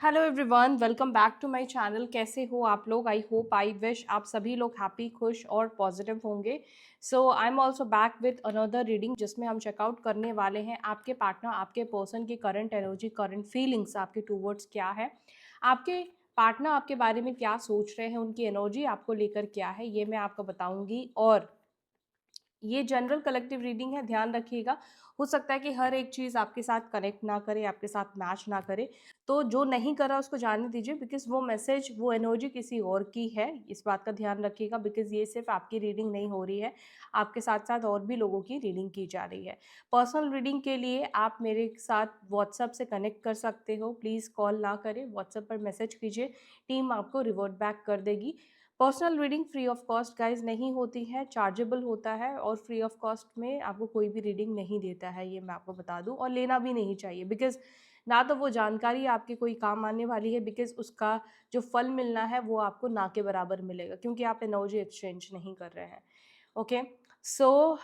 Hello everyone, welcome back to my channel. कैसे हो आप लोग? आई होप आई विश आप सभी लोग हैप्पी, खुश और पॉजिटिव होंगे। So I am also back with another reading जिसमें हम चेकआउट करने वाले हैं आपके पार्टनर, आपके पर्सन की करंट एनर्जी, करंट फीलिंग्स आपके टूवर्ड्स क्या है, आपके पार्टनर आपके बारे में क्या सोच रहे हैं, उनकी एनर्जी आपको लेकर क्या है, ये मैं आपको बताऊंगी। और ये जनरल कलेक्टिव रीडिंग है, ध्यान रखिएगा। हो सकता है कि हर एक चीज़ आपके साथ कनेक्ट ना करे, आपके साथ मैच ना करे, तो जो नहीं करा उसको जाने दीजिए, बिकॉज वो मैसेज, वो एनर्जी किसी और की है। इस बात का ध्यान रखिएगा, बिकॉज ये सिर्फ आपकी रीडिंग नहीं हो रही है, आपके साथ साथ और भी लोगों की रीडिंग की जा रही है। पर्सनल रीडिंग के लिए आप मेरे साथ व्हाट्सएप से कनेक्ट कर सकते हो। प्लीज़ कॉल ना करें, व्हाट्सएप पर मैसेज कीजिए, टीम आपको रिवर्ट बैक कर देगी। Personal reading free of cost guys नहीं होती है, चार्जेबल होता है, और फ्री ऑफ कॉस्ट में आपको कोई भी रीडिंग नहीं देता है, ये मैं आपको बता दूं। और लेना भी नहीं चाहिए, बिकॉज ना तो वो जानकारी आपके कोई काम आने वाली है, बिकॉज उसका जो फल मिलना है वो आपको ना के बराबर मिलेगा, क्योंकि आप एनर्जी एक्सचेंज नहीं कर रहे हैं। ओके, सो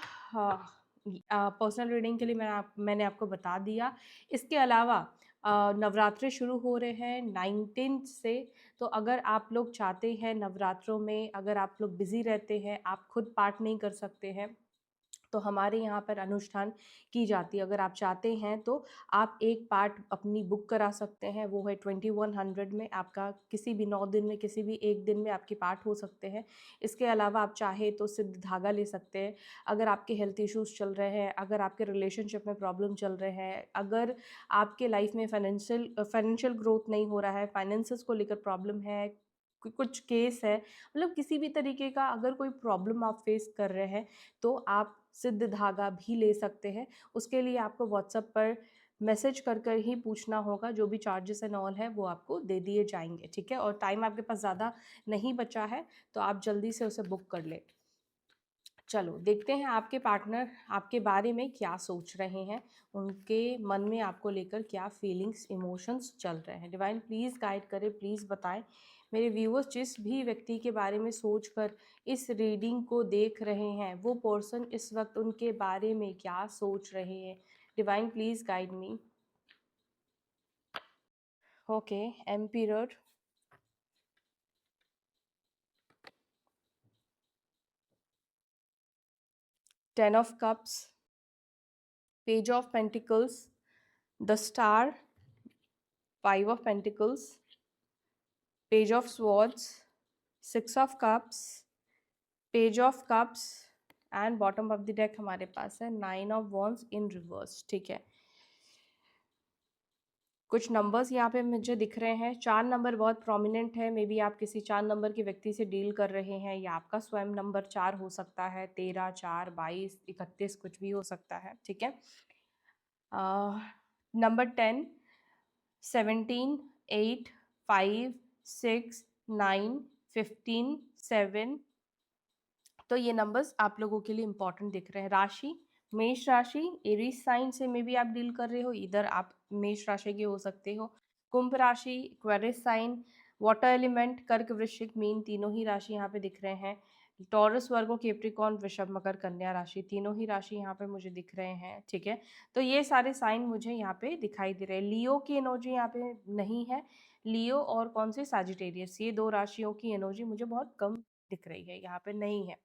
पर्सनल रीडिंग के लिए मैंने आपको बता दिया। इसके अलावा नवरात्रि शुरू हो रहे हैं 19 से। तो अगर आप लोग चाहते हैं नवरात्रों में, अगर आप लोग बिजी रहते हैं, आप खुद पार्ट नहीं कर सकते हैं, तो हमारे यहाँ पर अनुष्ठान की जाती है। अगर आप चाहते हैं तो आप एक पार्ट अपनी बुक करा सकते हैं, वो है 2100 में। आपका किसी भी 9 दिन में, किसी भी एक दिन में आपके पार्ट हो सकते हैं। इसके अलावा आप चाहे तो सिद्ध धागा ले सकते हैं। अगर आपके हेल्थ इश्यूज चल रहे हैं, अगर आपके रिलेशनशिप में प्रॉब्लम चल रहे हैं, अगर आपके लाइफ में फाइनेंशियल ग्रोथ नहीं हो रहा है, फाइनेंसेस को लेकर प्रॉब्लम है, कुछ केस है, मतलब किसी भी तरीके का अगर कोई प्रॉब्लम आप फेस कर रहे हैं, तो आप सिद्ध धागा भी ले सकते हैं। उसके लिए आपको व्हाट्सएप पर मैसेज कर कर ही पूछना होगा, जो भी चार्जेस एंड ऑल है वो आपको दे दिए जाएंगे, ठीक है। और टाइम आपके पास ज़्यादा नहीं बचा है, तो आप जल्दी से उसे बुक कर ले। चलो देखते हैं आपके पार्टनर आपके बारे में क्या सोच रहे हैं, उनके मन में आपको लेकर क्या फीलिंग्स, इमोशंस चल रहे हैं। डिवाइन प्लीज़ गाइड करें, प्लीज़ बताएं। मेरे व्यूअर्स जिस भी व्यक्ति के बारे में सोचकर इस रीडिंग को देख रहे हैं, वो पर्सन इस वक्त उनके बारे में क्या सोच रहे हैं। Divine please guide me. Okay, emperor, 10 of cups, page of pentacles, the star, 5 of pentacles, page of swords, 6 of cups, page of cups, and bottom of the deck हमारे पास है 9 ऑफ वॉन्ड्स इन रिवर्स, ठीक है। कुछ numbers यहाँ पे मुझे दिख रहे हैं। 4 नंबर बहुत प्रोमिनेंट है, मे बी आप किसी 4 नंबर के व्यक्ति से डील कर रहे हैं, या आपका स्वयं नंबर 4 हो सकता है, 13, 4, 22, 31 कुछ भी हो सकता है, ठीक है। नंबर 10, 17, 8, 5, 6, 9, 15, 7, तो ये नंबर्स आप लोगों के लिए इंपॉर्टेंट दिख रहे हैं। राशि मेष राशि, एरीज साइन से मे बी आप डील कर रहे हो, इधर आप मेष राशि के हो सकते हो। कुंभ राशि, एक्वेरियस साइन, वाटर एलिमेंट, कर्क, वृश्चिक, मीन, तीनों ही राशि यहाँ पे दिख रहे हैं। टॉरस, वर्गो, कैप्रिकॉर्न, वृषभ, मकर, कन्या राशि, तीनों ही राशि यहाँ पे मुझे दिख रहे हैं, ठीक है। तो ये सारे साइन मुझे यहाँ पे दिखाई दे रहे हैं। लियो की एनर्जी यहाँ पे नहीं है। लियो और कौन से, सैजिटेरियस, ये 2 राशियों की एनर्जी मुझे बहुत कम दिख रही है, यहाँ पे नहीं है।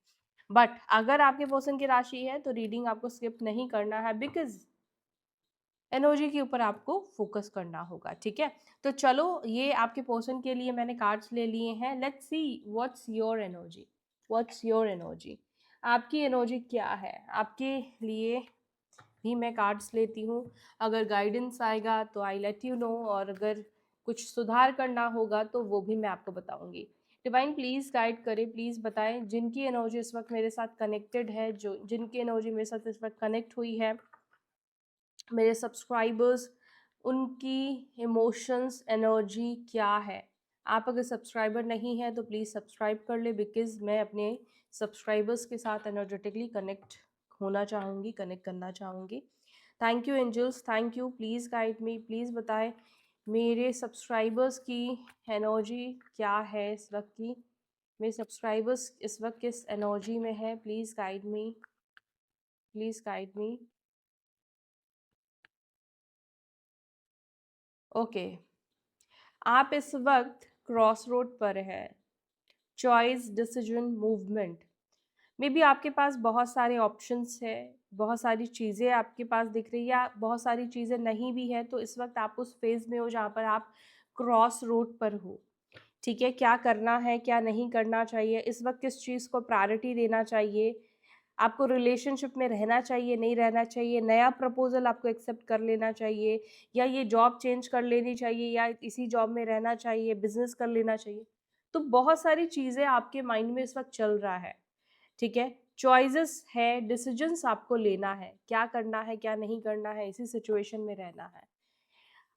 बट अगर आपके पर्सन की राशि है तो रीडिंग आपको स्किप नहीं करना है, बिकॉज एनर्जी के ऊपर आपको फोकस करना होगा, ठीक है। तो चलो, ये आपके पर्सन के लिए मैंने कार्ड्स ले लिए हैं। Let's see what's your energy, what's your energy, आपकी एनर्जी क्या है आपके लिए। भी मैं कार्ड्स लेती हूँ, अगर गाइडेंस आएगा तो आई लेट यू नो, और अगर कुछ सुधार करना होगा तो वो भी मैं आपको बताऊंगी। डिवाइन प्लीज़ गाइड करें, प्लीज़ बताएं जिनकी एनर्जी इस वक्त मेरे साथ कनेक्टेड है, जो जिनकी एनर्जी मेरे साथ इस वक्त कनेक्ट हुई है, मेरे सब्सक्राइबर्स, उनकी इमोशंस, एनर्जी क्या है। आप अगर सब्सक्राइबर नहीं है तो प्लीज़ सब्सक्राइब कर ले, बिकॉज मैं अपने सब्सक्राइबर्स के साथ एनर्जेटिकली कनेक्ट होना चाहूँगी, कनेक्ट करना चाहूँगी। Thank you angels, thank you, please guide me, please बताएं मेरे सब्सक्राइबर्स की एनर्जी क्या है इस वक्त की। मेरे सब्सक्राइबर्स इस वक्त किस एनर्जी में है, please guide me, please guide me. Okay, आप इस वक्त क्रॉस रोड पर हैं। Choice, decision, movement. May be आपके पास बहुत सारे ऑप्शंस है, बहुत सारी चीज़ें आपके पास दिख रही है, या बहुत सारी चीज़ें नहीं भी है, तो इस वक्त आप उस फेज़ में हो जहाँ पर आप क्रॉस रोड पर हो। ठीक है, क्या करना है, क्या नहीं करना चाहिए, इस वक्त किस चीज़ को प्रायोरिटी देना चाहिए, आपको रिलेशनशिप में रहना चाहिए, नहीं रहना चाहिए, नया प्रपोजल आपको एक्सेप्ट कर लेना चाहिए, या ये जॉब चेंज कर लेनी चाहिए, या इसी जॉब में रहना चाहिए, बिजनेस कर लेना चाहिए। तो बहुत सारी चीज़ें आपके माइंड में इस वक्त चल रहा है। ठीक है, चॉइसेस है, डिसीजंस आपको लेना है, क्या करना है, क्या नहीं करना है, इसी सिचुएशन में रहना है।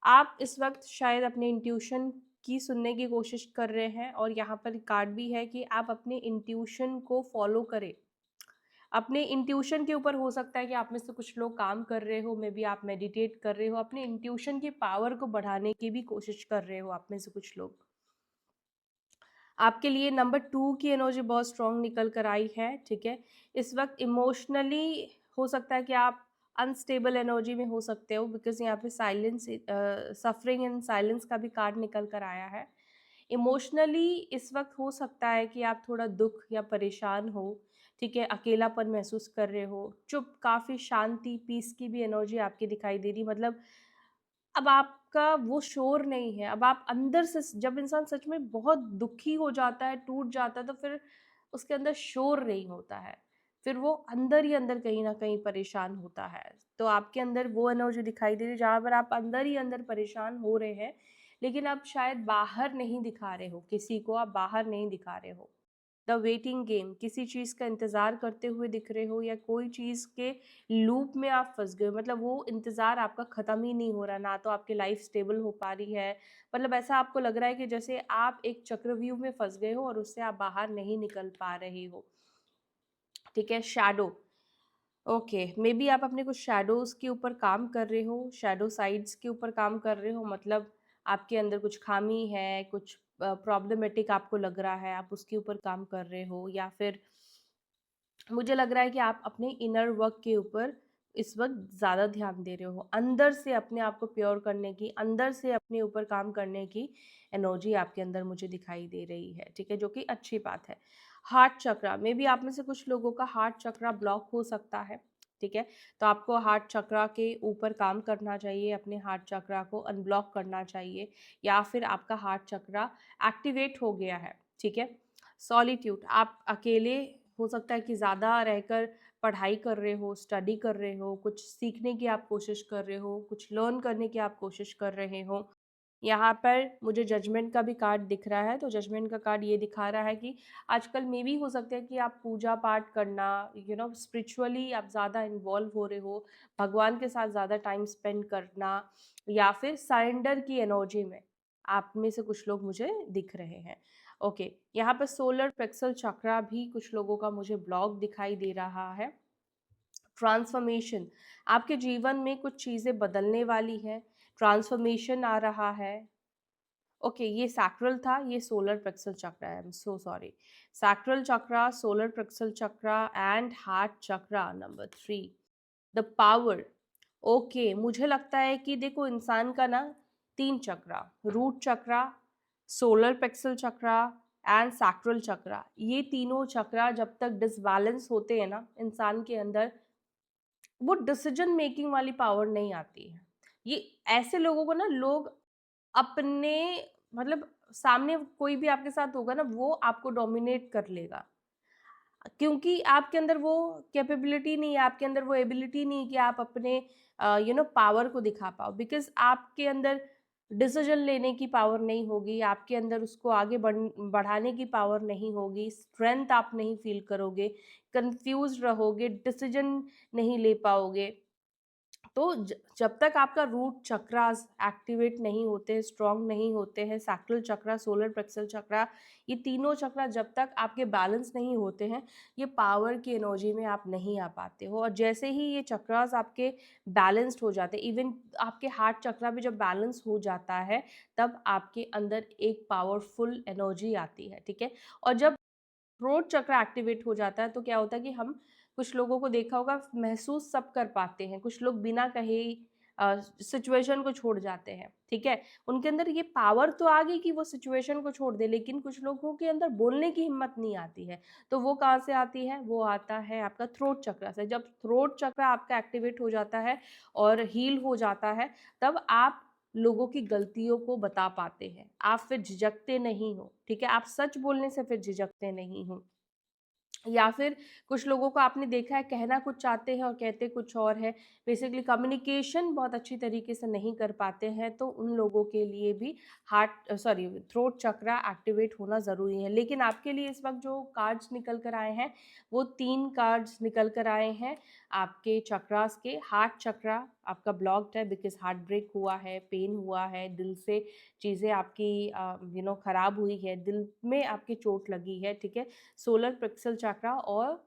आप इस वक्त शायद अपने इंट्यूशन की सुनने की कोशिश कर रहे हैं, और यहाँ पर कार्ड भी है कि आप अपने इंट्यूशन को फॉलो करें। अपने इंट्यूशन के ऊपर हो सकता है कि आप में से कुछ लोग काम कर रहे हो, मे बी आप मेडिटेट कर रहे हो, अपने इंट्यूशन की पावर को बढ़ाने की भी कोशिश कर रहे हो आप में से कुछ लोग। आपके लिए नंबर 2 की एनर्जी बहुत स्ट्रॉन्ग निकल कर आई है। ठीक है, इस वक्त इमोशनली हो सकता है कि आप अनस्टेबल एनर्जी में हो सकते हो, बिकॉज यहाँ पे साइलेंस, सफरिंग एंड साइलेंस का भी कार्ड निकल कर आया है। इमोशनली इस वक्त हो सकता है कि आप थोड़ा दुख या परेशान हो। ठीक है, अकेलापन महसूस कर रहे हो, चुप, काफ़ी शांति, पीस की भी एनर्जी आपकी दिखाई दे रही। मतलब अब आपका वो शोर नहीं है, अब आप अंदर से, जब इंसान सच में बहुत दुखी हो जाता है, टूट जाता है, तो फिर उसके अंदर शोर नहीं होता है, फिर वो अंदर ही अंदर कहीं ना कहीं परेशान होता है। तो आपके अंदर वो एनर्जी दिखाई दे रही है जहाँ पर आप अंदर ही अंदर परेशान हो रहे हैं, लेकिन आप शायद बाहर नहीं दिखा रहे हो, किसी को आप बाहर नहीं दिखा रहे हो। द वेटिंग गेम, किसी चीज़ का इंतज़ार करते हुए दिख रहे हो, या कोई चीज़ के लूप में आप फंस गए हो। मतलब वो इंतज़ार आपका ख़त्म ही नहीं हो रहा, ना तो आपकी लाइफ स्टेबल हो पा रही है। मतलब ऐसा आपको लग रहा है कि जैसे आप एक चक्रव्यूह में फंस गए हो और उससे आप बाहर नहीं निकल पा रहे हो। ठीक है, शैडो। ओके, मे बी आप अपने कुछ शैडोज़ के ऊपर काम कर रहे हो, शैडो साइड्स के ऊपर काम कर रहे हो। मतलब आपके अंदर कुछ खामी है, कुछ प्रॉब्लमेटिक आपको लग रहा है, आप उसके ऊपर काम कर रहे हो, या फिर मुझे लग रहा है कि आप अपने इनर वर्क के ऊपर इस वक्त ज़्यादा ध्यान दे रहे हो, अंदर से अपने आप को प्योर करने की, अंदर से अपने ऊपर काम करने की एनर्जी आपके अंदर मुझे दिखाई दे रही है। ठीक है, जो कि अच्छी बात है। हार्ट चक्रा, मे बी आप में से कुछ लोगों का हार्ट चक्रा ब्लॉक हो सकता है। ठीक है, तो आपको हार्ट चक्रा के ऊपर काम करना चाहिए, अपने हार्ट चक्रा को अनब्लॉक करना चाहिए, या फिर आपका हार्ट चक्रा एक्टिवेट हो गया है। ठीक है, सॉलिट्यूड, आप अकेले हो सकता है कि ज़्यादा रहकर पढ़ाई कर रहे हो, स्टडी कर रहे हो, कुछ सीखने की आप कोशिश कर रहे हो, कुछ लर्न करने की आप कोशिश कर रहे हो। यहाँ पर मुझे जजमेंट का भी कार्ड दिख रहा है, तो जजमेंट का कार्ड ये दिखा रहा है कि आजकल मे भी हो सकता है कि आप पूजा पाठ करना, स्पिरिचुअली आप ज़्यादा इन्वॉल्व हो रहे हो, भगवान के साथ ज़्यादा टाइम स्पेंड करना, या फिर सरेंडर की एनर्जी में आप में से कुछ लोग मुझे दिख रहे हैं। ओके, यहाँ पर सोलर प्लेक्सस चक्रा भी कुछ लोगों का मुझे ब्लॉक दिखाई दे रहा है। ट्रांसफॉर्मेशन, आपके जीवन में कुछ चीज़ें बदलने वाली है, ट्रांसफॉर्मेशन आ रहा है। ओके, ये सैक्रल था, ये सोलर प्लेक्सस चक्रा है, I am so sorry. Sacral chakra, solar plexus chakra and heart chakra number 3, the power. Okay, मुझे लगता है कि देखो, इंसान का ना 3 chakra, root chakra, solar plexus chakra and sacral chakra, ये तीनों चक्रा जब तक डिसबैलेंस होते हैं ना इंसान के अंदर, वो डिसीजन मेकिंग वाली पावर नहीं आती है। ये ऐसे लोगों को ना लोग अपने, मतलब सामने कोई भी आपके साथ होगा ना, वो आपको डोमिनेट कर लेगा, क्योंकि आपके अंदर वो कैपेबिलिटी नहीं है, आपके अंदर वो एबिलिटी नहीं है कि आप अपने पावर को दिखा पाओ, बिकॉज आपके अंदर डिसीजन लेने की पावर नहीं होगी, आपके अंदर उसको आगे बढ़ाने की पावर नहीं होगी, स्ट्रेंथ आप नहीं फील करोगे, कंफ्यूज रहोगे, डिसीजन नहीं ले पाओगे। तो जब तक आपका रूट चक्रास एक्टिवेट नहीं होते, स्ट्रांग नहीं होते हैं, सैक्रल चक्रा, सोलर प्लेक्सस चक्रा, ये तीनों चक्रा जब तक आपके बैलेंस नहीं होते हैं, ये पावर की एनर्जी में आप नहीं आ पाते हो। और जैसे ही ये चक्रास आपके बैलेंस्ड हो जाते हैं, इवन आपके हार्ट चक्रा भी जब बैलेंस हो जाता है, तब आपके अंदर एक पावरफुल एनर्जी आती है। ठीक है, और जब थ्रोट चक्र एक्टिवेट हो जाता है, तो क्या होता है कि हम कुछ लोगों को देखा होगा, महसूस सब कर पाते हैं, कुछ लोग बिना कहे सिचुएशन को छोड़ जाते हैं, ठीक है। उनके अंदर ये पावर तो आ गई कि वो सिचुएशन को छोड़ दे, लेकिन कुछ लोगों के अंदर बोलने की हिम्मत नहीं आती है। तो वो कहाँ से आती है? वो आता है आपका थ्रोट चक्र से। जब थ्रोट चक्र आपका एक्टिवेट हो जाता है और हील हो जाता है, तब आप लोगों की गलतियों को बता पाते हैं। आप फिर झिझकते नहीं हो, ठीक है। आप सच बोलने से फिर झिझकते नहीं हो। या फिर कुछ लोगों को आपने देखा है, कहना कुछ चाहते हैं और कहते कुछ और है। बेसिकली कम्युनिकेशन बहुत अच्छी तरीके से नहीं कर पाते हैं, तो उन लोगों के लिए भी थ्रोट चक्रा एक्टिवेट होना ज़रूरी है। लेकिन आपके लिए इस वक्त जो कार्ड्स निकल कर आए हैं, वो 3 कार्ड्स निकल कर आए हैं आपके चक्रास के। हार्ट चक्रा आपका ब्लॉक्ड है बिकॉज हार्ट ब्रेक हुआ है, पेन हुआ है, दिल से चीज़ें आपकी खराब हुई है, दिल में आपकी चोट लगी है, ठीक है। सोलर प्लेक्सस चक्रा और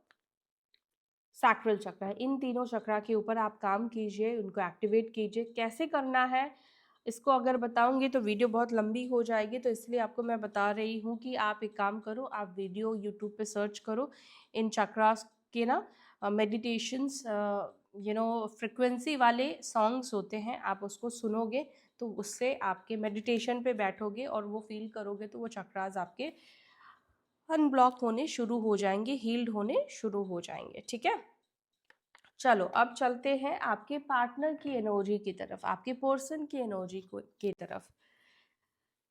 सैक्रल चक्र है। इन तीनों चक्रा के ऊपर आप काम कीजिए, उनको एक्टिवेट कीजिए। कैसे करना है इसको अगर बताऊंगी तो वीडियो बहुत लंबी हो जाएगी, तो इसलिए आपको मैं बता रही हूँ कि आप एक काम करो, आप वीडियो यूट्यूब पे सर्च करो इन चक्रास के ना मेडिटेशंस, फ्रिक्वेंसी वाले सॉन्ग्स होते हैं, आप उसको सुनोगे तो उससे आपके मेडिटेशन पे बैठोगे और वो फील करोगे तो वो चक्रास आपके अनब्लॉक होने शुरू हो जाएंगे, हील्ड होने शुरू हो जाएंगे, ठीक है। चलो अब चलते हैं आपके पार्टनर की एनर्जी की तरफ, आपके पर्सन की एनर्जी की तरफ।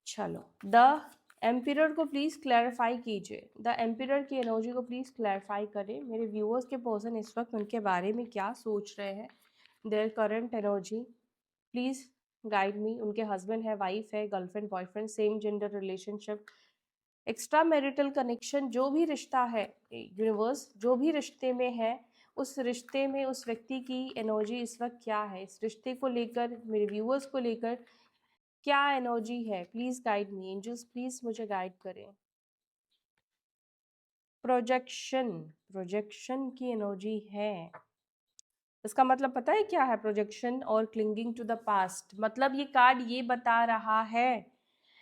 चलो द एम्पिरर को प्लीज क्लैरिफाई कीजिए, द एम्पिरर की एनर्जी को प्लीज क्लैरिफाई करें। मेरे व्यूअर्स के पर्सन इस वक्त उनके बारे में क्या सोच रहे हैं, their current energy, please guide मी। उनके हस्बैंड है, वाइफ है, girlfriend boyfriend, same gender relationship, extra marital connection, जो भी रिश्ता है यूनिवर्स, जो भी रिश्ते में है, उस रिश्ते में उस व्यक्ति की एनर्जी इस वक्त क्या है, इस रिश्ते को लेकर, मेरे व्यूअर्स को लेकर क्या एनर्जी है। Please guide me angels, please मुझे गाइड करें। प्रोजेक्शन, प्रोजेक्शन की एनर्जी है। इसका मतलब पता है क्या है? प्रोजेक्शन और क्लिंगिंग टू द पास्ट। मतलब ये कार्ड ये बता रहा है,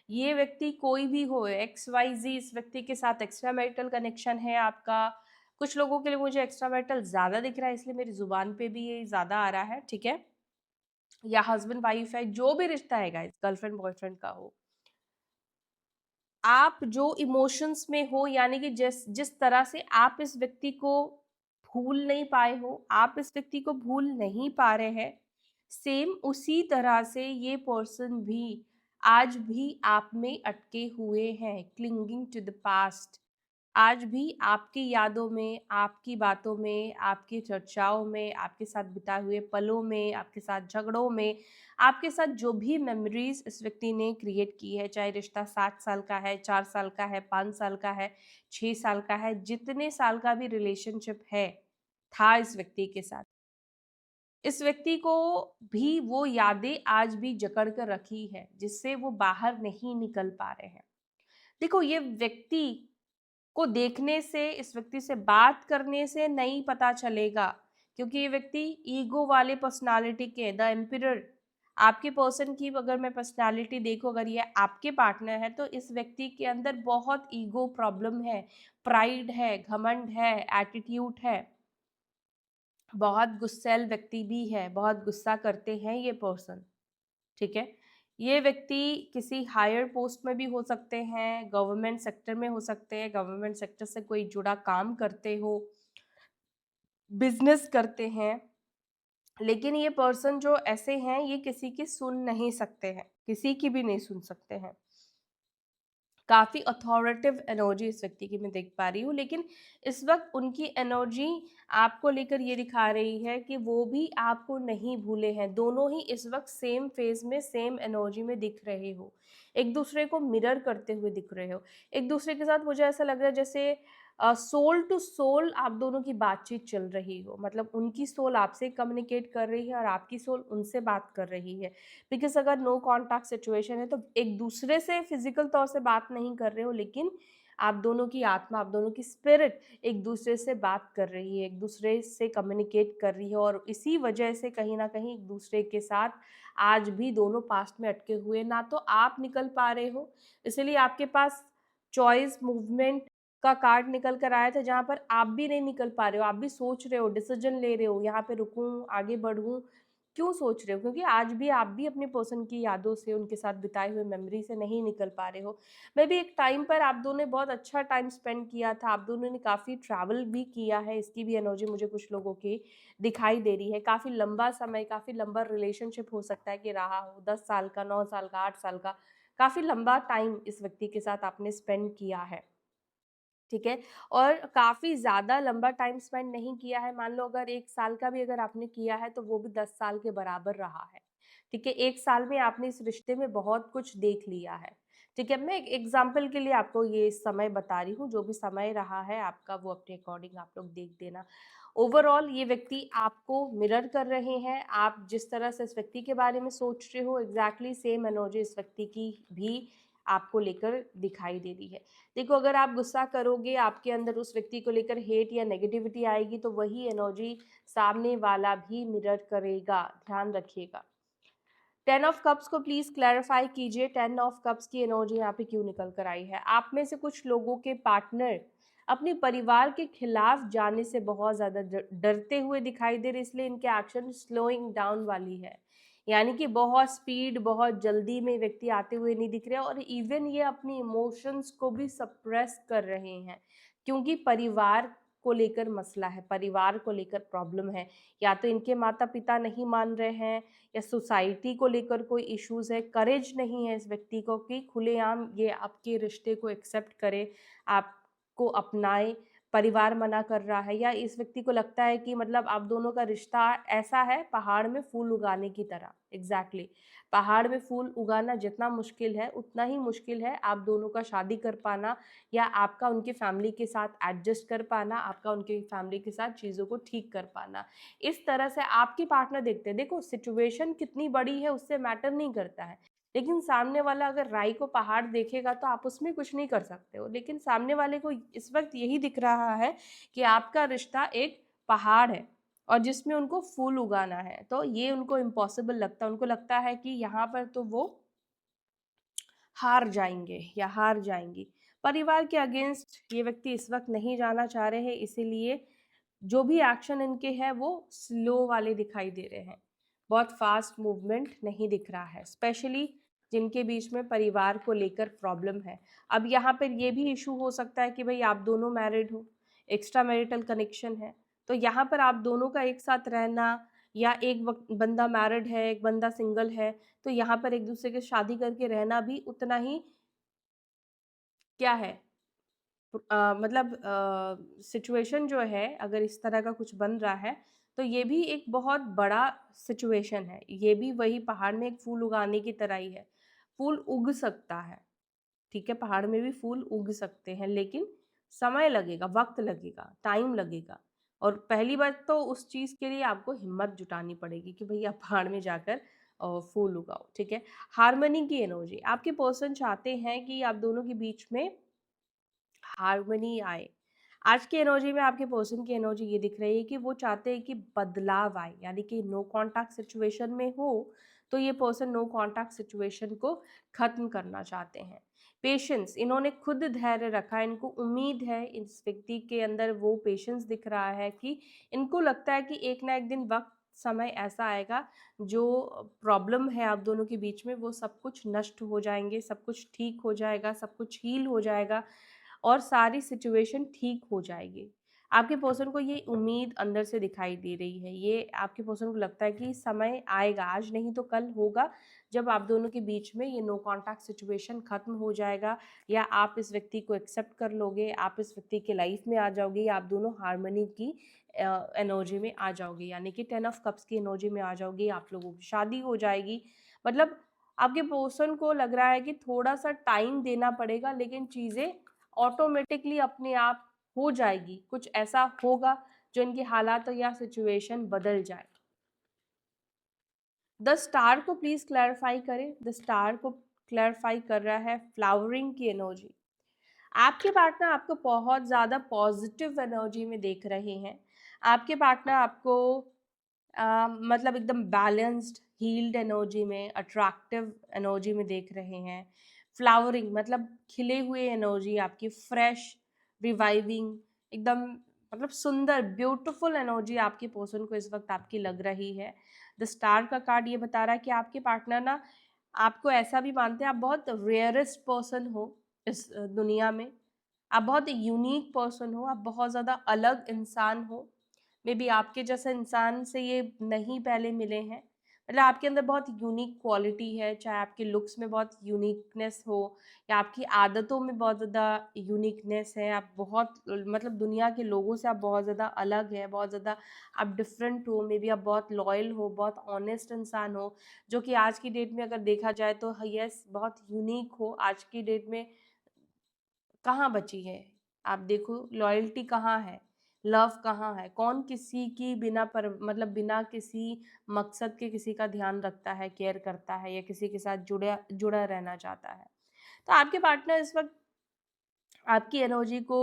ये व्यक्ति कोई भी हो, XYZ, इस व्यक्ति के साथ एक्स्ट्रा मैरिटल कनेक्शन है आपका। कुछ लोगों के लिए मुझे एक्स्ट्रा मैरिटल ज्यादा दिख रहा है, इसलिए मेरी जुबान पे भी ये ज्यादा आ रहा है, ठीक है। या हस्बैंड वाइफ है, जो भी रिश्ता है गाइस, गर्लफ्रेंड बॉयफ्रेंड का हो, आप जो इमोशंस में हो, यानी कि जिस जिस तरह से आप इस व्यक्ति को भूल नहीं पाए हो, आप इस व्यक्ति को भूल नहीं पा रहे हैं, सेम उसी तरह से ये पर्सन भी आज भी आप में अटके हुए हैं, क्लिंगिंग टू द पास्ट। आज भी आपकी यादों में, आपकी बातों में, आपकी चर्चाओं में, आपके साथ बिताए हुए पलों में, आपके साथ झगड़ों में, आपके साथ जो भी मेमोरीज इस व्यक्ति ने क्रिएट की है, चाहे रिश्ता 7 साल का है, 4 साल का है, 5 साल का है, 6 साल का है, जितने साल का भी रिलेशनशिप है था इस व्यक्ति के साथ, इस व्यक्ति को भी वो यादें आज भी जकड़ कर रखी है, जिससे वो बाहर नहीं निकल पा रहे हैं। देखो, ये व्यक्ति को देखने से, इस व्यक्ति से बात करने से नहीं पता चलेगा, क्योंकि ये व्यक्ति ईगो वाले पर्सनालिटी के, द एम्पिरर, आपके पर्सन की अगर मैं पर्सनालिटी देखूं, अगर ये आपके पार्टनर है, तो इस व्यक्ति के अंदर बहुत ईगो प्रॉब्लम है, प्राइड है, घमंड है, एटीट्यूड है, बहुत गुस्सैल व्यक्ति भी है, बहुत गुस्सा करते हैं ये पर्सन, ठीक है। ये व्यक्ति किसी हायर पोस्ट में भी हो सकते हैं, गवर्नमेंट सेक्टर में हो सकते हैं, गवर्नमेंट सेक्टर से कोई जुड़ा काम करते हो, बिजनेस करते हैं। लेकिन ये पर्सन जो ऐसे हैं, ये किसी की सुन नहीं सकते हैं, किसी की भी नहीं सुन सकते हैं। काफ़ी अथॉरिटिव एनर्जी इस व्यक्ति की मैं देख पा रही हूँ, लेकिन इस वक्त उनकी एनर्जी आपको लेकर ये दिखा रही है कि वो भी आपको नहीं भूले हैं। दोनों ही इस वक्त सेम फेज में, सेम एनर्जी में दिख रहे हो, एक दूसरे को मिरर करते हुए दिख रहे हो। एक दूसरे के साथ मुझे ऐसा लग रहा है जैसे सोल टू सोल आप दोनों की बातचीत चल रही हो, मतलब उनकी सोल आपसे कम्युनिकेट कर रही है और आपकी सोल उनसे बात कर रही है। बिकॉज अगर नो कॉन्टैक्ट सिचुएशन है तो एक दूसरे से फिजिकल तौर से बात नहीं कर रहे हो, लेकिन आप दोनों की आत्मा, आप दोनों की स्पिरिट एक दूसरे से बात कर रही है, एक दूसरे से कम्युनिकेट कर रही है, और इसी वजह से कहीं ना कहीं एक दूसरे के साथ आज भी दोनों पास्ट में अटके हुए, ना तो आप निकल पा रहे हो, इसलिए आपके पास चॉइस मूवमेंट का कार्ड निकल कर आया था, जहाँ पर आप भी नहीं निकल पा रहे हो, आप भी सोच रहे हो, डिसीजन ले रहे हो, यहाँ पे रुकूं, आगे बढ़ूं, क्यों सोच रहे हो? क्योंकि आज भी आप भी अपने पर्सन की यादों से, उनके साथ बिताए हुए मेमोरी से नहीं निकल पा रहे हो। मे बी एक टाइम पर आप दोनों ने बहुत अच्छा टाइम स्पेंड किया था, आप दोनों ने काफ़ी ट्रैवल भी किया है, इसकी भी एनर्जी मुझे कुछ लोगों की दिखाई दे रही है। काफ़ी लंबा समय, काफ़ी लंबा रिलेशनशिप हो सकता है कि रहा हो, 10 साल का, 9 साल का, 8 साल का, काफ़ी लंबा टाइम इस व्यक्ति के साथ आपने स्पेंड किया है। ठीक है? और काफ़ी ज़्यादा लंबा टाइम स्पेंड नहीं किया है, मान लो अगर 1 साल का भी अगर आपने किया है, तो वो भी 10 साल के बराबर रहा है। ठीक है? 1 साल में आपने इस रिश्ते में बहुत कुछ देख लिया है। ठीक है? मैं एक एग्ज़ाम्पल के लिए आपको ये समय बता रही हूँ, जो भी समय रहा है आपका वो अपने अकॉर्डिंग आप लोग देख देना। ओवरऑल ये व्यक्ति आपको मिरर कर रहे हैं, आप जिस तरह से इस व्यक्ति के बारे में सोच रहे हो, एग्ज़ैक्टली सेम एनर्जी इस व्यक्ति की भी आपको लेकर दिखाई दे रही है। देखो, अगर आप गुस्सा करोगे, आपके अंदर उस व्यक्ति को लेकर हेट या नेगेटिविटी आएगी, तो वही एनर्जी सामने वाला भी मिरर करेगा, ध्यान रखिएगा। 10 ऑफ कप्स को प्लीज क्लैरिफाई कीजिए, 10 ऑफ कप्स की एनर्जी यहाँ पे क्यों निकल कर आई है? आप में से कुछ लोगों के पार्टनर अपने परिवार के खिलाफ जाने से बहुत ज्यादा डरते हुए दिखाई दे रहे, इसलिए इनके एक्शन स्लोइंग डाउन वाली है। यानी कि बहुत स्पीड, बहुत जल्दी में व्यक्ति आते हुए नहीं दिख रहे, और इवन ये अपनी इमोशंस को भी सप्रेस कर रहे हैं, क्योंकि परिवार को लेकर मसला है, परिवार को लेकर प्रॉब्लम है। या तो इनके माता पिता नहीं मान रहे हैं, या सोसाइटी को लेकर कोई इश्यूज है, करेज नहीं है इस व्यक्ति को कि खुलेआम ये आपके रिश्ते को एक्सेप्ट करे, आपको अपनाए। परिवार मना कर रहा है, या इस व्यक्ति को लगता है कि मतलब आप दोनों का रिश्ता ऐसा है पहाड़ में फूल उगाने की तरह। एग्जैक्टली पहाड़ में फूल उगाना जितना मुश्किल है, उतना ही मुश्किल है आप दोनों का शादी कर पाना, या आपका उनके फैमिली के साथ एडजस्ट कर पाना, आपका उनके फैमिली के साथ चीज़ों को ठीक कर पाना। इस तरह से आपके पार्टनर देखते हैं। देखो, सिचुएशन कितनी बड़ी है उससे मैटर नहीं करता है, लेकिन सामने वाला अगर राई को पहाड़ देखेगा तो आप उसमें कुछ नहीं कर सकते हो, लेकिन सामने वाले को इस वक्त यही दिख रहा है कि आपका रिश्ता एक पहाड़ है और जिसमें उनको फूल उगाना है, तो ये उनको इम्पॉसिबल लगता है। उनको लगता है कि यहाँ पर तो वो हार जाएंगे या हार जाएंगी। परिवार के अगेंस्ट ये व्यक्ति इस वक्त नहीं जाना चाह रहे हैं, इसीलिए जो भी एक्शन इनके हैं वो स्लो वाले दिखाई दे रहे हैं, बहुत फास्ट मूवमेंट नहीं दिख रहा है, स्पेशली जिनके बीच में परिवार को लेकर प्रॉब्लम है। अब यहाँ पर ये भी इशू हो सकता है कि भाई आप दोनों मैरिड हो, एक्स्ट्रा मैरिटल कनेक्शन है, तो यहाँ पर आप दोनों का एक साथ रहना, या एक बंदा मैरिड है, एक बंदा सिंगल है, तो यहाँ पर एक दूसरे के शादी करके रहना भी उतना ही क्या है, मतलब सिचुएशन जो है, अगर इस तरह का कुछ बन रहा है तो ये भी एक बहुत बड़ा सिचुएशन है। ये भी वही पहाड़ में एक फूल उगाने की तरह ही है, फूल उग सकता है। ठीक है, पहाड़ में भी फूल उग सकते हैं, लेकिन समय लगेगा, वक्त लगेगा, टाइम लगेगा। और पहली बात तो उस चीज़ के लिए आपको हिम्मत जुटानी पड़ेगी कि भई आप पहाड़ में जाकर फूल उगाओ। ठीक है, हार्मनी की एनर्जी, आपके पर्सन चाहते हैं कि आप दोनों के बीच में हार्मनी आए। आज की एनर्जी में आपके पर्सन की एनर्जी ये दिख रही है कि वो चाहते हैं कि बदलाव आए, यानी कि नो कांटेक्ट सिचुएशन में हो तो ये पर्सन नो कांटेक्ट सिचुएशन को खत्म करना चाहते हैं। पेशेंस, इन्होंने खुद धैर्य रखा है, इनको उम्मीद है, इस व्यक्ति के अंदर वो पेशेंस दिख रहा है कि इनको लगता है कि एक ना एक दिन वक्त समय ऐसा आएगा, जो प्रॉब्लम है आप दोनों के बीच में वो सब कुछ नष्ट हो जाएंगे, सब कुछ ठीक हो जाएगा, सब कुछ हील हो जाएगा और सारी सिचुएशन ठीक हो जाएगी। आपके पर्सन को ये उम्मीद अंदर से दिखाई दे रही है, ये आपके पर्सन को लगता है कि समय आएगा, आज नहीं तो कल होगा, जब आप दोनों के बीच में ये नो कॉन्टैक्ट सिचुएशन खत्म हो जाएगा, या आप इस व्यक्ति को एक्सेप्ट कर लोगे, आप इस व्यक्ति के लाइफ में आ जाओगे, या आप दोनों हार्मनी की एनर्जी में आ जाओगे, यानी कि 10 ऑफ कप्स की एनर्जी में आ जाओगे, आप लोगों की शादी हो जाएगी। मतलब आपके पर्सन को लग रहा है कि थोड़ा सा टाइम देना पड़ेगा, लेकिन चीज़ें ऑटोमेटिकली अपने आप हो जाएगी, कुछ ऐसा होगा जो इनके हालात या सिचुएशन बदल जाए। द स्टार को प्लीज क्लैरिफाई करें। द स्टार को क्लैरिफाई कर रहा है फ्लावरिंग की एनर्जी। आपके पार्टनर आपको बहुत ज़्यादा पॉजिटिव एनर्जी में देख रहे हैं। आपके पार्टनर आपको मतलब एकदम बैलेंस्ड हील्ड एनर्जी में, अट्रैक्टिव एनर्जी में देख रहे हैं। फ्लावरिंग मतलब खिले हुए एनर्जी आपकी, फ्रेश, रिवाइविंग, एकदम मतलब सुंदर ब्यूटीफुल एनर्जी आपके पर्सन को इस वक्त आपकी लग रही है। द स्टार का कार्ड ये बता रहा है कि आपके पार्टनर ना आपको ऐसा भी मानते हैं, आप बहुत रेयरेस्ट पर्सन हो इस दुनिया में, आप बहुत यूनिक पर्सन हो, आप बहुत ज़्यादा अलग इंसान हो। मे बी आपके जैसे इंसान से ये नहीं पहले मिले हैं। मतलब आपके अंदर बहुत यूनिक क्वालिटी है, चाहे आपके लुक्स में बहुत यूनिकनेस हो या आपकी आदतों में बहुत ज़्यादा यूनिकनेस है। आप बहुत मतलब दुनिया के लोगों से आप बहुत ज़्यादा अलग है, बहुत ज़्यादा आप डिफरेंट हो। मे बी आप बहुत लॉयल हो, बहुत ऑनेस्ट इंसान हो, जो कि आज की डेट में अगर देखा जाए तो यस बहुत यूनिक हो। आज की डेट में कहाँ बची है? आप देखो लॉयल्टी कहाँ है, लव कहाँ है, कौन किसी की बिना पर मतलब बिना किसी मकसद के किसी का ध्यान रखता है, केयर करता है या किसी के साथ जुड़ा जुड़ा रहना चाहता है। तो आपके पार्टनर इस वक्त आपकी एनर्जी को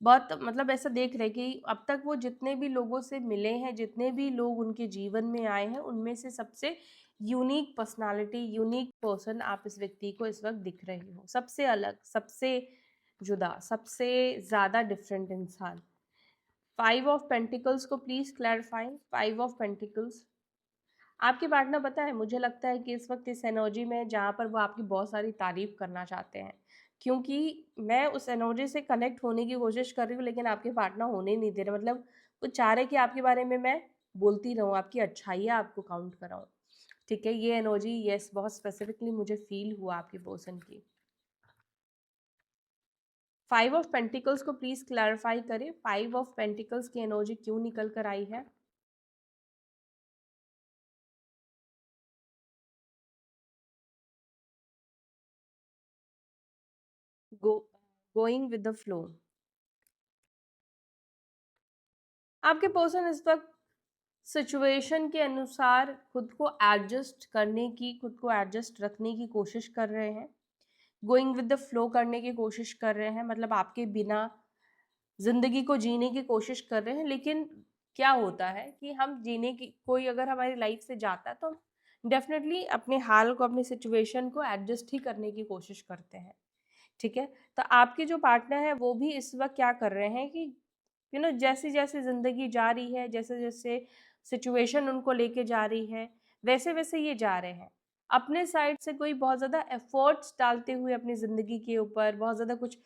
बहुत मतलब ऐसा देख रहे कि अब तक वो जितने भी लोगों से मिले हैं, जितने भी लोग उनके जीवन में आए हैं, उनमें से सबसे यूनिक पर्सनालिटी, यूनिक पर्सन आप इस व्यक्ति को इस वक्त दिख रही हो। सबसे अलग, सबसे जुदा, सबसे ज़्यादा डिफरेंट इंसान। 5 ऑफ पेंटिकल्स को प्लीज़ क्लैरिफाई। 5 ऑफ पेंटिकल्स आपके पार्टनर पता है, मुझे लगता है कि इस वक्त इस एनर्जी में जहाँ पर वो आपकी बहुत सारी तारीफ करना चाहते हैं, क्योंकि मैं उस एनर्जी से कनेक्ट होने की कोशिश कर रही हूँ लेकिन आपके पार्टनर होने नहीं दे रहे। मतलब वो चाह रहे कि आपके बारे में मैं बोलती रहूँ, आपकी अच्छाइयाँ आपको काउंट कराऊँ। ठीक है, ये एनर्जी यस बहुत स्पेसिफिकली मुझे फील हुआ आपके पर्सन की। 5 ऑफ पेंटिकल्स को प्लीज क्लैरिफाई करें। 5 ऑफ पेंटिकल्स की एनर्जी क्यों निकल कर आई है? गो गोइंग विद द फ्लो। आपके पर्सन इस वक्त सिचुएशन के अनुसार खुद को एडजस्ट करने की, खुद को एडजस्ट रखने की कोशिश कर रहे हैं, गोइंग विद द फ्लो करने की कोशिश कर रहे हैं। मतलब आपके बिना जिंदगी को जीने की कोशिश कर रहे हैं। लेकिन क्या होता है कि हम जीने की, कोई अगर हमारी लाइफ से जाता है तो हम डेफिनेटली अपने हाल को, अपनी सिचुएशन को एडजस्ट ही करने की कोशिश करते हैं। ठीक है, तो आपके जो पार्टनर है वो भी इस वक्त क्या कर रहे हैं कि जैसे जैसे जिंदगी जा रही है, जैसे जैसे सिचुएशन उनको लेके जा रही है, वैसे वैसे ये जा रहे हैं। अपने साइड से कोई बहुत ज़्यादा एफर्ट्स डालते हुए अपनी ज़िंदगी के ऊपर बहुत ज़्यादा कुछ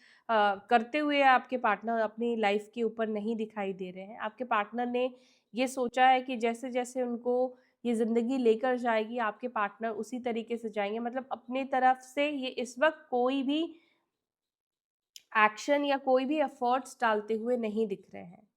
करते हुए आपके पार्टनर अपनी लाइफ के ऊपर नहीं दिखाई दे रहे हैं। आपके पार्टनर ने ये सोचा है कि जैसे जैसे उनको ये ज़िंदगी लेकर जाएगी, आपके पार्टनर उसी तरीके से जाएंगे। मतलब अपने तरफ से ये इस वक्त कोई भी एक्शन या कोई भी एफर्ट्स डालते हुए नहीं दिख रहे हैं।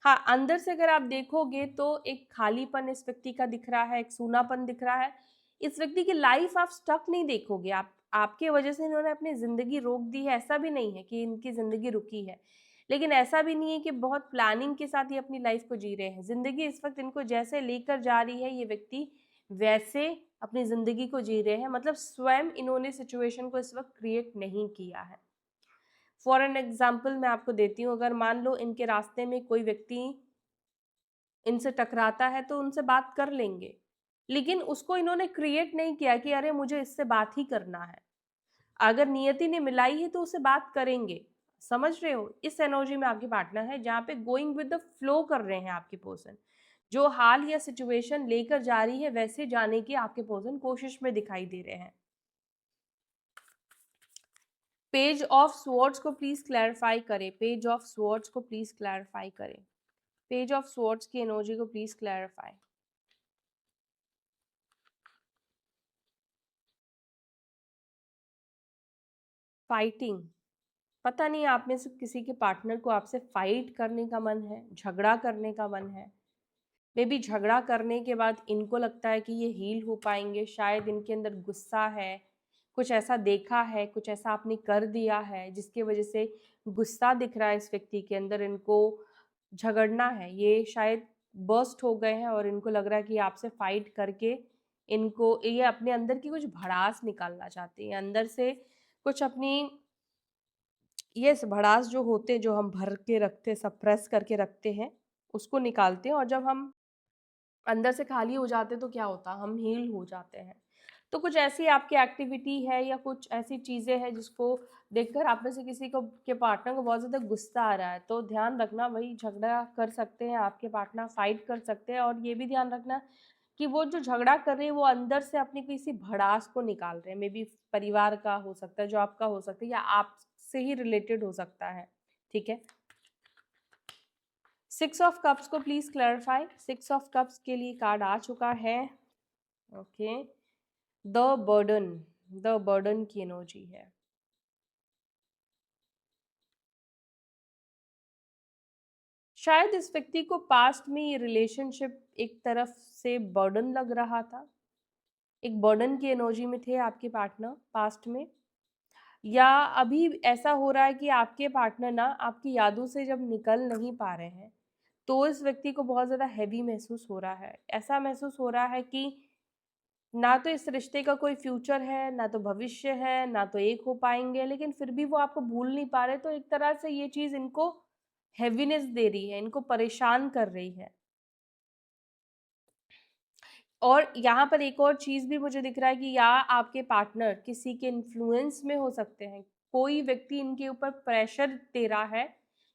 हाँ, अंदर से अगर आप देखोगे तो एक खालीपन इस व्यक्ति का दिख रहा है, एक सूनापन दिख रहा है। इस व्यक्ति की लाइफ आप स्टक नहीं देखोगे। आप आपके वजह से इन्होंने अपनी ज़िंदगी रोक दी है, ऐसा भी नहीं है कि इनकी ज़िंदगी रुकी है। लेकिन ऐसा भी नहीं है कि बहुत प्लानिंग के साथ ये अपनी लाइफ को जी रहे हैं। ज़िंदगी इस वक्त इनको जैसे लेकर जा रही है, ये व्यक्ति वैसे अपनी ज़िंदगी को जी रहे हैं। मतलब स्वयं इन्होंने सिचुएशन को इस वक्त क्रिएट नहीं किया है। फॉर एन एग्जाम्पल मैं आपको देती हूँ, अगर मान लो इनके रास्ते में कोई व्यक्ति इनसे टकराता है तो उनसे बात कर लेंगे, लेकिन उसको इन्होंने क्रिएट नहीं किया कि अरे मुझे इससे बात ही करना है। अगर नियति ने मिलाई है तो उससे बात करेंगे। समझ रहे हो? इस एनर्जी में आपके पार्टनर है जहाँ पे गोइंग विद द फ्लो कर रहे हैं आपके पर्सन। जो हाल या सिचुएशन लेकर जा रही है वैसे जाने की आपके पर्सन कोशिश में दिखाई दे रहे हैं। पेज ऑफ स्वॉर्ड्स को प्लीज क्लैरिफाई करें। पेज ऑफ स्वॉर्ड्स को प्लीज क्लैरिफाई करें। पेज ऑफ स्वॉर्ड्स की एनर्जी को प्लीज क्लैरिफाई। फाइटिंग। पता नहीं आप में से किसी के पार्टनर को आपसे फाइट करने का मन है, झगड़ा करने का मन है। मे बी झगड़ा करने के बाद इनको लगता है कि ये हील हो पाएंगे। शायद इनके अंदर गुस्सा है, कुछ ऐसा देखा है, कुछ ऐसा आपने कर दिया है जिसकी वजह से गुस्सा दिख रहा है इस व्यक्ति के अंदर। इनको झगड़ना है, ये शायद बर्स्ट हो गए हैं और इनको लग रहा है कि आपसे फाइट करके इनको ये अपने अंदर की कुछ भड़ास निकालना चाहते हैं। अंदर से कुछ अपनी ये भड़ास जो होते हैं, जो हम भर के रखते हैं, सप्रेस करके रखते हैं, उसको निकालते हैं। और जब हम अंदर से खाली हो जाते हैं तो क्या होता है, हम हील हो जाते हैं। तो कुछ ऐसी आपकी एक्टिविटी है या कुछ ऐसी चीजें हैं जिसको देखकर आप में से किसी को के पार्टनर को बहुत ज्यादा गुस्सा आ रहा है, तो ध्यान रखना वही झगड़ा कर सकते हैं आपके पार्टनर, फाइट कर सकते हैं। और ये भी ध्यान रखना कि वो जो झगड़ा कर रहे हैं वो अंदर से अपनी किसी भड़ास को निकाल रहे हैं, मे बी परिवार का हो सकता है, जो आपका हो सकता है, या आपसे ही रिलेटेड हो सकता है। ठीक है, 6 ऑफ कप्स को प्लीज क्लैरिफाई। 6 ऑफ कप्स के लिए कार्ड आ चुका है। Okay, the burden, the burden की एनर्जी है। शायद इस व्यक्ति को पास्ट में ये रिलेशनशिप एक तरफ से बर्डन लग रहा था, एक बर्डन की एनर्जी में थे आपके पार्टनर पास्ट में, या अभी ऐसा हो रहा है कि आपके पार्टनर ना आपकी यादों से जब निकल नहीं पा रहे हैं तो इस व्यक्ति को बहुत ज़्यादा हैवी महसूस हो रहा है। ऐसा महसूस हो रहा है कि ना तो इस रिश्ते का कोई फ्यूचर है, ना तो भविष्य है, ना तो एक हो पाएंगे, लेकिन फिर भी वो आपको भूल नहीं पा रहे। तो एक तरह से ये चीज़ इनको हैवीनेस दे रही है, इनको परेशान कर रही है। और यहाँ पर एक और चीज़ भी मुझे दिख रहा है कि या आपके पार्टनर किसी के इन्फ्लुएंस में हो सकते हैं, कोई व्यक्ति इनके ऊपर प्रेशर दे रहा है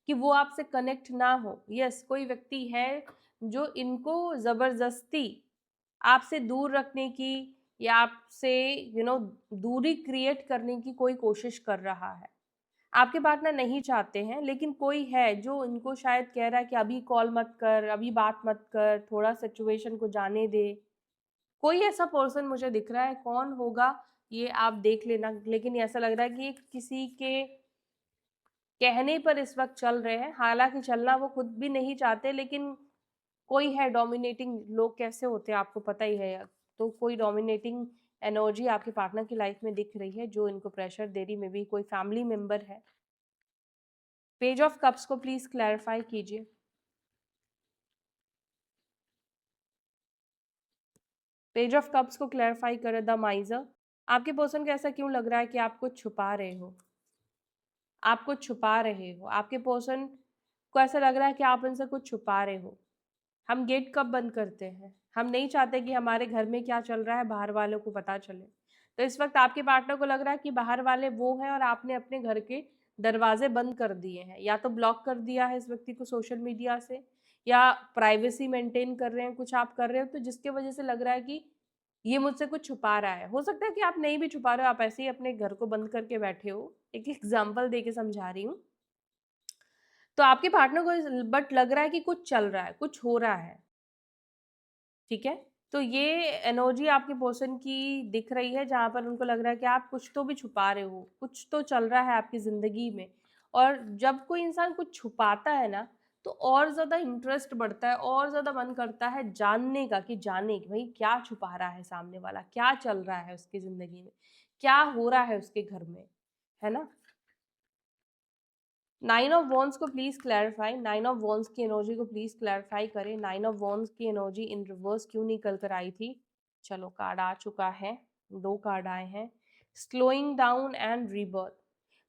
कि वो आपसे कनेक्ट ना हो। यस, कोई व्यक्ति है जो इनको ज़बरदस्ती आपसे दूर रखने की या आपसे दूरी क्रिएट करने की कोई कोशिश कर रहा है। आपके पार्टनर नहीं चाहते हैं, लेकिन कोई है जो इनको शायद कह रहा है कि अभी कॉल मत कर, अभी बात मत कर, थोड़ा सिचुएशन को जाने दे। कोई ऐसा पर्सन मुझे दिख रहा है, कौन होगा ये आप देख लेना, लेकिन ऐसा लग रहा है कि किसी के कहने पर इस वक्त चल रहे हैं। हालांकि चलना वो खुद भी नहीं चाहते, लेकिन कोई है डोमिनेटिंग। लोग कैसे होते हैं आपको पता ही है। तो कोई डोमिनेटिंग एनर्जी आपके पार्टनर की लाइफ में दिख रही है जो इनको प्रेशर दे रही, मे बी कोई फैमिली मेंबर है। पेज ऑफ कप्स को प्लीज क्लैरिफाई कीजिए। पेज ऑफ कप्स को क्लैरिफाई करे द माइजर। आपके पर्सन को ऐसा क्यों लग रहा है कि आपको छुपा रहे हो, आपको छुपा रहे हो। आपके पर्सन को ऐसा लग रहा है कि आप उनसे कुछ छुपा रहे हो। हम गेट कब बंद करते हैं? हम नहीं चाहते कि हमारे घर में क्या चल रहा है बाहर वालों को पता चले। तो इस वक्त आपके पार्टनर को लग रहा है कि बाहर वाले वो हैं और आपने अपने घर के दरवाजे बंद कर दिए हैं, या तो ब्लॉक कर दिया है इस व्यक्ति को सोशल मीडिया से, या प्राइवेसी मेंटेन कर रहे हैं, कुछ आप कर रहे हो तो जिसके वजह से लग रहा है कि ये मुझसे कुछ छुपा रहा है। हो सकता है कि आप नहीं भी छुपा रहे हो, आप ऐसे ही अपने घर को बंद करके बैठे हो। एक एग्जाम्पल दे के समझा रही हूँ। तो आपके पार्टनर को बट लग रहा है कि कुछ चल रहा है, कुछ हो रहा है। ठीक है, तो ये एनर्जी आपके पर्सन की दिख रही है जहां पर उनको लग रहा है कि आप कुछ तो भी छुपा रहे हो, कुछ तो चल रहा है आपकी जिंदगी में। और जब कोई इंसान कुछ छुपाता है ना तो और ज्यादा इंटरेस्ट बढ़ता है, और ज्यादा मन करता है जानने का, कि जाने कि भाई क्या छुपा रहा है सामने वाला, क्या चल रहा है उसकी जिंदगी में, क्या हो रहा है उसके घर में, है ना। 9 ऑफ वॉन्ड्स को प्लीज क्लैरिफाई। 9 ऑफ वॉन्ड्स की एनर्जी को प्लीज क्लैरिफाई करें। 9 ऑफ वॉन्ड्स की एनर्जी इन रिवर्स क्यों निकल कर आई थी? चलो, कार्ड आ चुका है, 2 कार्ड आए हैं। Slowing down and rebirth.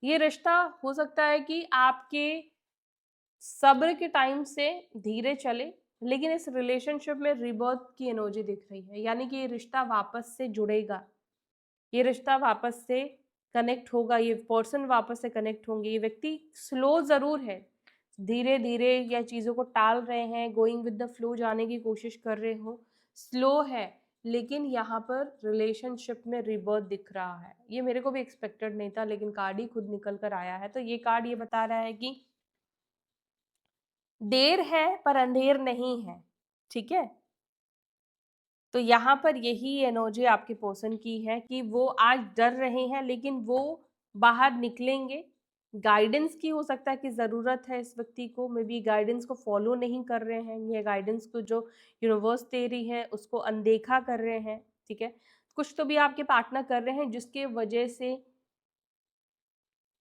ये रिश्ता हो सकता है कि आपके सब्र के टाइम से धीरे चले, लेकिन इस रिलेशनशिप में रिबर्थ की एनर्जी दिख रही है, यानी कि ये रिश्ता वापस से जुड़ेगा, ये रिश्ता वापस से कनेक्ट होगा, ये पर्सन वापस से कनेक्ट होंगे। ये व्यक्ति स्लो जरूर है, धीरे धीरे या चीज़ों को टाल रहे हैं, गोइंग विद द फ्लो जाने की कोशिश कर रहे हो, स्लो है, लेकिन यहाँ पर रिलेशनशिप में रिबर्थ दिख रहा है। ये मेरे को भी एक्सपेक्टेड नहीं था, लेकिन कार्ड ही खुद निकल कर आया है। तो ये कार्ड ये बता रहा है कि देर है पर अंधेर नहीं है। ठीक है, तो यहाँ पर यही एनर्जी आपके पर्सन की है कि वो आज डर रहे हैं, लेकिन वो बाहर निकलेंगे। गाइडेंस की हो सकता है कि ज़रूरत है इस व्यक्ति को, मे बी गाइडेंस को फॉलो नहीं कर रहे हैं, या गाइडेंस को जो यूनिवर्स दे रही है उसको अनदेखा कर रहे हैं। ठीक है, कुछ तो भी आपके पार्टनर कर रहे हैं जिसके वजह से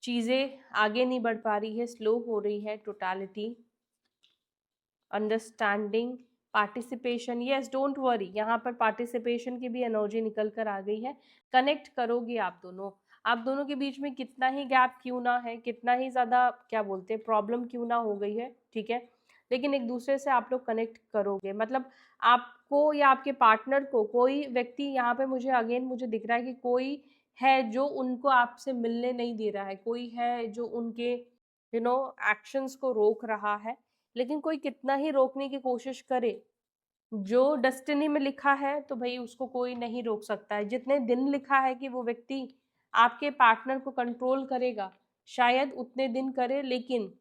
चीज़ें आगे नहीं बढ़ पा रही है, स्लो हो रही है। Totality, understanding, participation. Yes, don't worry, यहाँ पर पार्टिसिपेशन की भी एनर्जी निकल कर आ गई है। कनेक्ट करोगे आप दोनों, आप दोनों के बीच में कितना ही गैप क्यों ना है, कितना ही ज़्यादा क्या बोलते हैं प्रॉब्लम क्यों ना हो गई है, ठीक है, लेकिन एक दूसरे से आप लोग कनेक्ट करोगे। मतलब आप आपको या आपके पार्टनर को कोई व्यक्ति, यहाँ पे मुझे अगेन मुझे दिख रहा है कि कोई है जो उनको आपसे मिलने नहीं दे रहा है, कोई है जो उनके एक्शंस को रोक रहा है। लेकिन कोई कितना ही रोकने की कोशिश करे, जो डेस्टिनी में लिखा है तो भाई उसको कोई नहीं रोक सकता है। जितने दिन लिखा है कि वो व्यक्ति आपके पार्टनर को कंट्रोल करेगा, शायद उतने दिन करे, लेकिन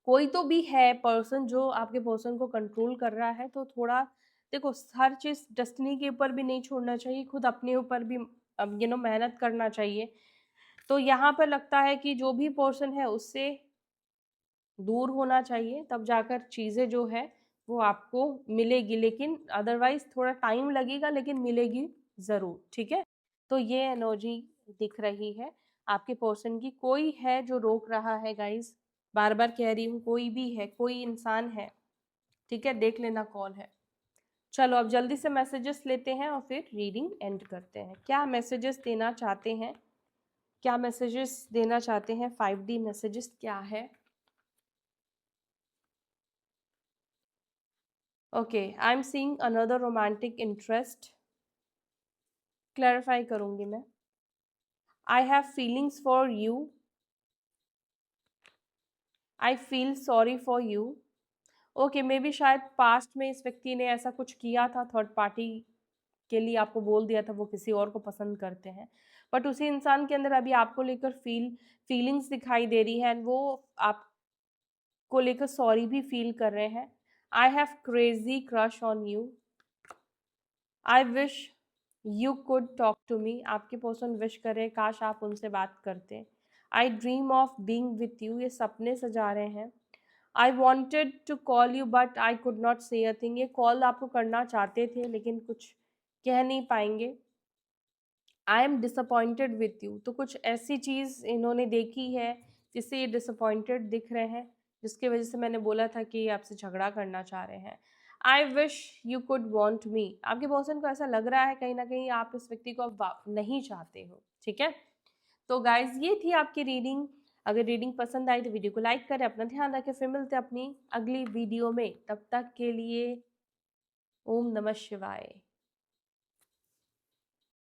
कोई तो भी है पर्सन जो आपके पर्सन को कंट्रोल कर रहा है। तो थोड़ा देखो, हर चीज डेस्टिनी के ऊपर भी नहीं छोड़ना चाहिए, खुद अपने ऊपर भी मेहनत करना चाहिए। तो यहाँ पर लगता है कि जो भी पर्सन है उससे दूर होना चाहिए, तब जाकर चीजें जो है वो आपको मिलेगी, लेकिन अदरवाइज थोड़ा टाइम लगेगा, लेकिन मिलेगी जरूर। ठीक है, तो ये एनर्जी दिख रही है आपके पर्सन की। कोई है जो रोक रहा है गाइस, बार बार कह रही हूँ, कोई भी है, कोई इंसान है। ठीक है, देख लेना कौन है। चलो अब जल्दी से मैसेजेस लेते हैं और फिर रीडिंग एंड करते हैं। क्या मैसेजेस देना चाहते हैं, क्या मैसेजेस देना चाहते हैं 5D मैसेजेस क्या है? Okay, I am seeing another romantic interest. Clarify करूंगी मैं। I have feelings for you, I feel sorry for you. Okay, may be शायद पास्ट में इस व्यक्ति ने ऐसा कुछ किया था, थर्ड पार्टी के लिए आपको बोल दिया था वो किसी और को पसंद करते हैं, बट उसी इंसान के अंदर अभी आपको लेकर फीलिंग्स दिखाई दे रही है, वो आपको लेकर सॉरी भी फील कर रहे हैं। I have crazy crush on you, I wish you could talk to me. आपके पर्सन विश करे काश आप उनसे बात करते। I dream of being with you, ये सपने सजा रहे हैं। I wanted to call you but I could not say a thing, ये कॉल आपको करना चाहते थे लेकिन कुछ कह नहीं पाएंगे। I am disappointed with you, तो कुछ ऐसी चीज़ इन्होंने देखी है जिससे ये डिसअपॉइंटेड दिख रहे हैं, जिसकी वजह से मैंने बोला था कि ये आपसे झगड़ा करना चाह रहे हैं। आई wish you could want me, आपके पर्सन को ऐसा लग रहा है कहीं ना कहीं आप इस व्यक्ति को अब नहीं चाहते हो। ठीक है, तो गाइज ये थी आपकी रीडिंग। अगर रीडिंग पसंद आई तो वीडियो को लाइक करें, अपना ध्यान रखें। फिर मिलते हैं अपनी अगली वीडियो में, तब तक के लिए ओम नमः शिवाय।